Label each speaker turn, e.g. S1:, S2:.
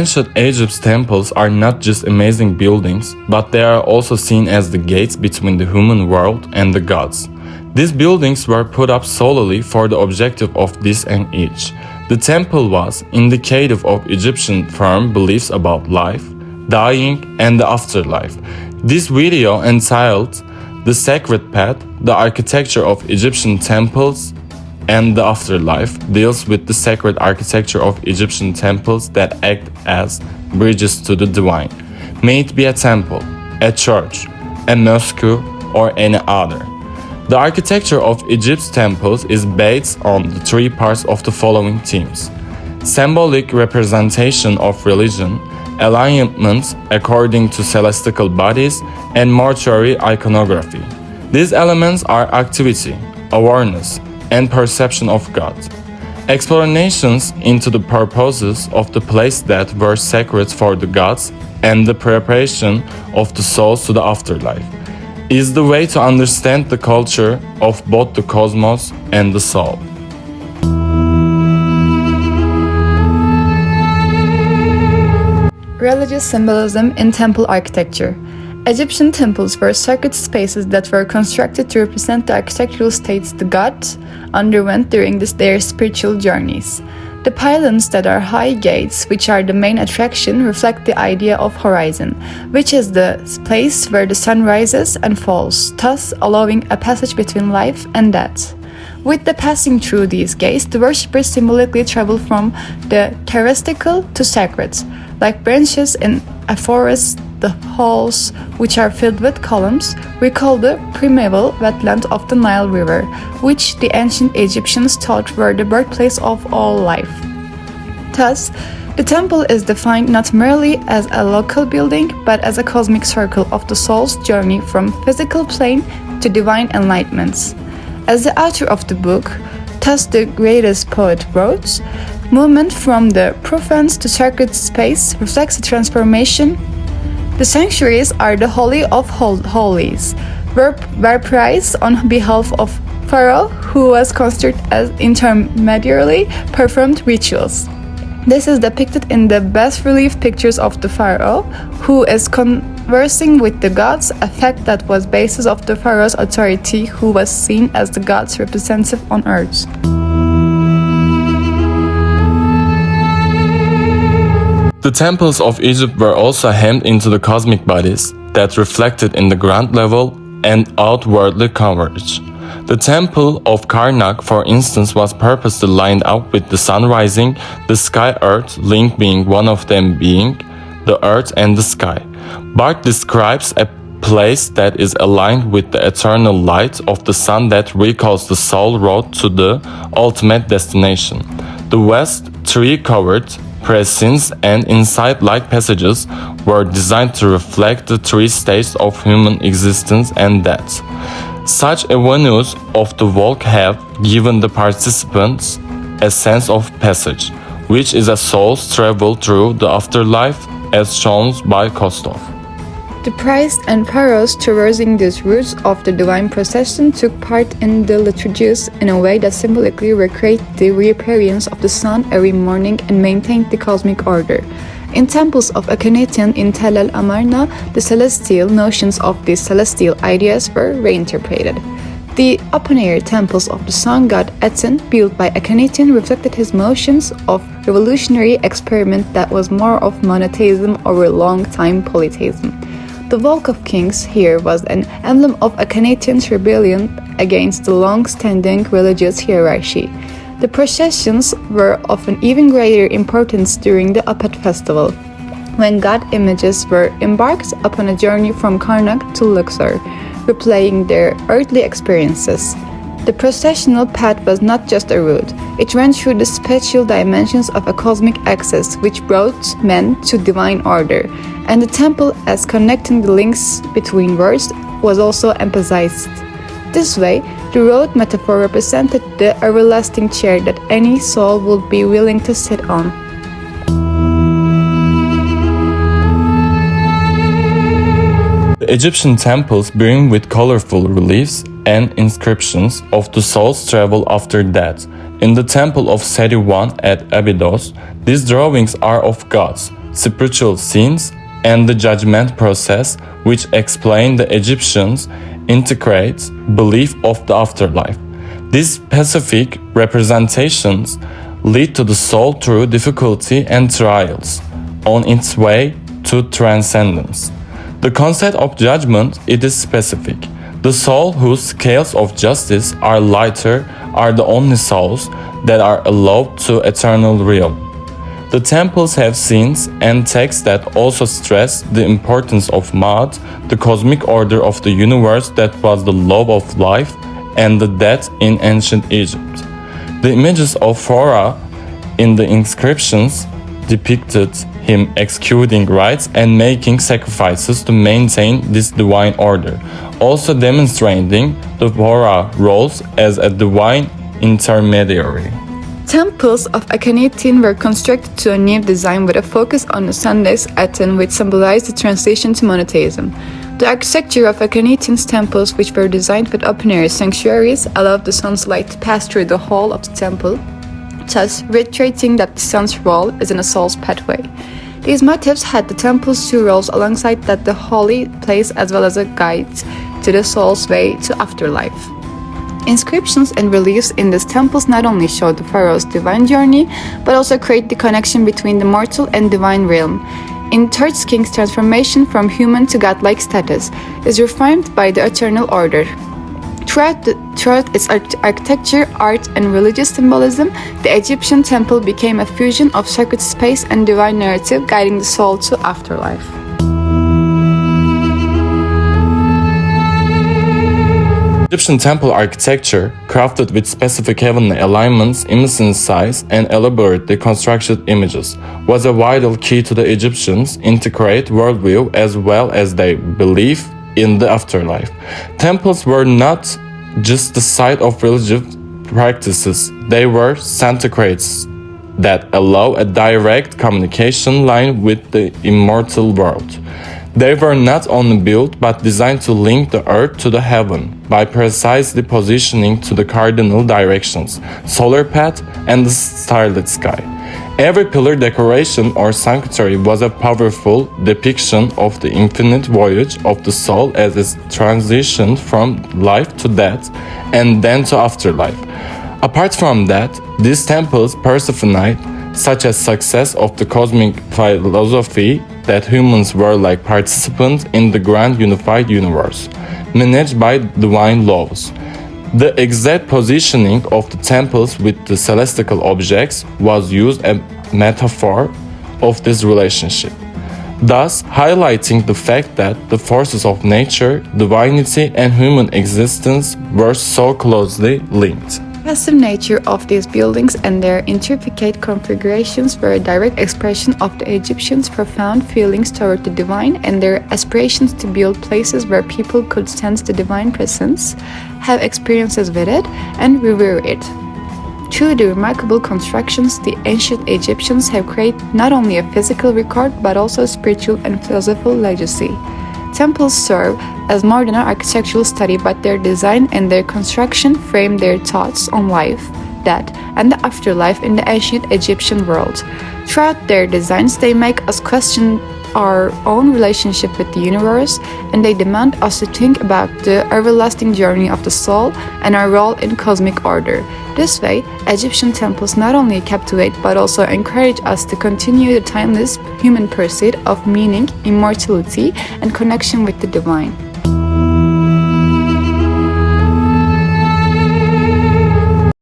S1: ancient Egypt's temples are not just amazing buildings, but they are also seen as the gates between the human world and the gods. These buildings were put up solely for the objective of this and each. The temple was indicative of Egyptian firm beliefs about life, dying, and the afterlife. This video entitled The Sacred Path, the Architecture of Egyptian Temples and the Afterlife deals with the sacred architecture of Egyptian temples that act as bridges to the divine. May it be a temple, a church, a mosque, or any other. The architecture of Egypt's temples is based on the three parts of the following themes: symbolic representation of religion, alignment according to celestial bodies, and mortuary iconography. These elements are activity, awareness, and perception of God. Explanations into the purposes of the place that were sacred for the gods and the preparation of the souls to the afterlife is the way to understand the culture of both the cosmos and the soul.
S2: Religious symbolism in temple architecture. Egyptian temples were sacred spaces that were constructed to represent the architectural states the gods underwent during their spiritual journeys. The pylons that are high gates, which are the main attraction, reflect the idea of horizon, which is the place where the sun rises and falls, thus allowing a passage between life and death. With the passing through these gates, the worshippers symbolically travel from the terrestrial to sacred. Like branches in a forest, the halls, which are filled with columns, recall the primeval wetland of the Nile River, which the ancient Egyptians thought were the birthplace of all life. Thus, the temple is defined not merely as a local building, but as a cosmic circle of the soul's journey from physical plane to divine enlightenment. As the author of the book, thus the greatest poet wrote, movement from the profane to sacred space reflects a transformation. The sanctuaries are the holy of holies, were prized on behalf of Pharaoh, who was considered as intermediarily performed rituals. This is depicted in the bas-relief pictures of the Pharaoh, who is conversing with the gods, a fact that was basis of the Pharaoh's authority, who was seen as the god's representative on earth.
S1: The temples of Egypt were also hemmed into the cosmic bodies that reflected in the ground level and outwardly coverage. The temple of Karnak, for instance, was purposely lined up with the sun rising, the sky-earth link being one of them being the earth and the sky. Barth describes a place that is aligned with the eternal light of the sun that recalls the soul road to the ultimate destination. The west, tree-covered precincts and inside light passages were designed to reflect the three states of human existence and death. Such avenues of the walk have given the participants a sense of passage, which is a soul's travel through the afterlife, as shown by Kostov.
S2: The priests and pharaohs traversing these routes of the divine procession took part in the liturgies in a way that symbolically recreated the reappearance of the sun every morning and maintained the cosmic order. In temples of Akhenaten in Tel el Amarna, the celestial notions of these celestial ideas were reinterpreted. The open-air temples of the sun god Aten, built by Akhenaten, reflected his notions of revolutionary experiment that was more of monotheism over long-time polytheism. The Walk of Kings here was an emblem of Akhenaten's rebellion against the long-standing religious hierarchy. The processions were of an even greater importance during the Apet festival, when god images were embarked upon a journey from Karnak to Luxor, replaying their earthly experiences. The processional path was not just a route, it ran through the spatial dimensions of a cosmic axis which brought men to divine order, and the temple as connecting the links between worlds was also emphasized. This way, the road metaphor represented the everlasting chair that any soul would be willing to sit on.
S1: The Egyptian temples brim with colorful reliefs and inscriptions of the soul's travel after death. In the temple of Seti I at Abydos, these drawings are of gods, spiritual scenes, and the judgment process, which explain the Egyptians' integrate belief of the afterlife. These specific representations lead to the soul through difficulty and trials on its way to transcendence. The concept of judgment, it is specific. The soul whose scales of justice are lighter are the only souls that are allowed to eternal realm. The temples have scenes and texts that also stress the importance of Ma'at, the cosmic order of the universe that was the law of life and the death in ancient Egypt. The images of Pharaoh in the inscriptions depicted him executing rites and making sacrifices to maintain this divine order, also demonstrating the Pharaoh roles as a divine intermediary.
S2: Temples of Akhenaten were constructed to a new design with a focus on the Sundays Aten, which symbolized the transition to monotheism. The architecture of Akhenaten's temples, which were designed with open-air sanctuaries, allowed the sun's light to pass through the whole of the temple, thus reiterating that the sun's role is in a soul's pathway. These motifs had the temple's two roles alongside that the holy place as well as a guide to the soul's way to afterlife. Inscriptions and reliefs in these temples not only show the pharaoh's divine journey, but also create the connection between the mortal and divine realm. In Third King's transformation from human to godlike status is refined by the eternal order. Throughout its architecture, art, and religious symbolism, the Egyptian temple became a fusion of sacred space and divine narrative, guiding the soul to afterlife.
S1: Egyptian temple architecture, crafted with specific heavenly alignments, immense size, and elaborately constructed images, was a vital key to the Egyptians' integrate worldview as well as their belief in the afterlife. Temples were not just the site of religious practices, they were sanctuaries that allow a direct communication line with the immortal world. They were not only built but designed to link the earth to the heaven by precisely positioning to the cardinal directions, solar path, and the starlit sky. Every pillar decoration or sanctuary was a powerful depiction of the infinite voyage of the soul as it transitioned from life to death and then to afterlife. Apart from that, these temples personified such as success of the cosmic philosophy that humans were like participants in the grand unified universe, managed by divine laws. The exact positioning of the temples with the celestial objects was used as a metaphor of this relationship, thus highlighting the fact that the forces of nature, divinity, and human existence were so closely linked.
S2: The passive nature of these buildings and their intricate configurations were a direct expression of the Egyptians' profound feelings toward the divine and their aspirations to build places where people could sense the divine presence, have experiences with it, and revere it. Through the remarkable constructions, the ancient Egyptians have created not only a physical record but also a spiritual and philosophical legacy. Temples serve as more than an architectural study, but their design and their construction frame their thoughts on life, death, and the afterlife in the ancient Egyptian world. Throughout their designs, they make us question our own relationship with the universe, and they demand us to think about the everlasting journey of the soul and our role in cosmic order. This way, Egyptian temples not only captivate but also encourage us to continue the timeless human pursuit of meaning, immortality, and connection with the divine.